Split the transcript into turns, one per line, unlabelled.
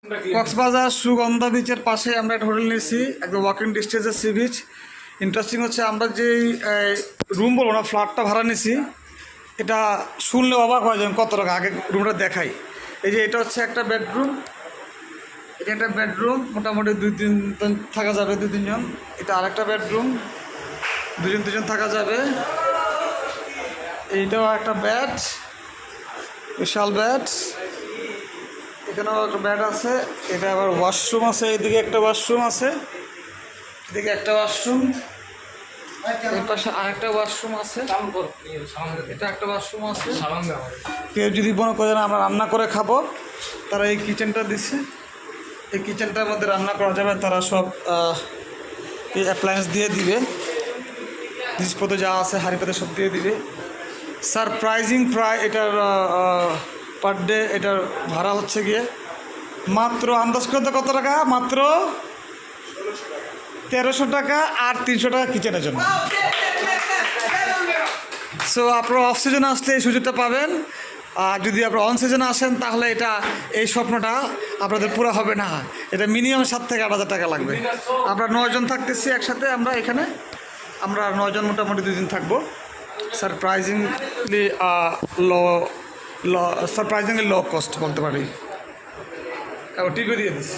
কক্সবাজার সুগন্ধা বিচের পাশে আমরা একটা হোটেল নিয়েছি, একদম ওয়াকিং ডিস্টেন্সে সি বিচ। ইন্টারেস্টিং হচ্ছে আমরা যেই রুম বলবো না, ফ্ল্যাটটা ভাড়া নিয়েছি, এটা শুনলে অবাক হয় যেন কত টাকা। আগে রুমটা দেখাই। এই যে এটা হচ্ছে একটা বেডরুম, এটা একটা বেডরুম, মোটামুটি 2-3 থাকা যাবে, 2-3 জন। এটা আরেকটা বেডরুম, 2-3 থাকা যাবে। এইটাও একটা বেড, বিশাল বেড। এখানেও একটা বেড আছে। এটা আবার ওয়াশরুম আছে, এইদিকে একটা ওয়াশরুম আছে, এদিকে একটা ওয়াশরুম, এর পাশে আরেকটা ওয়াশরুম আছে, এটা একটা ওয়াশরুম আছে। কেউ যদি মনে করে না আমরা রান্না করে খাবো, তারা এই কিচেনটা দিচ্ছে। এই কিচেনটার মধ্যে রান্না করা যাবে, তারা সব এই অ্যাপ্লায়েন্স দিয়ে দিবে, জিনিসপত্র যা আছে হাঁড়ি পাতে সব দিয়ে দিবে। সারপ্রাইজিং প্রায় এটার পার ডে এটার ভাড়া হচ্ছে গিয়ে মাত্র, আন্দাজ করতে কত টাকা, মাত্র 1300 টাকা, আর 300 টাকা কিচেনের জন্য। সো আপনারা অফ সিজনে আসলে এই সুযোগটা পাবেন। আর যদি আপনারা অন সিজনে আসেন তাহলে এই স্বপ্নটা আপনাদের পুরো হবে না। এটা মিনিমাম 7 থেকে 8 হাজার টাকা লাগবে। আমরা 9 জন থাকতেছি একসাথে। আমরা 9 জন মোটামুটি 2 দিন থাকবো। সারপ্রাইজিংলি লো কস্ট বলতে পারি। টিকও দিয়ে দিচ্ছি।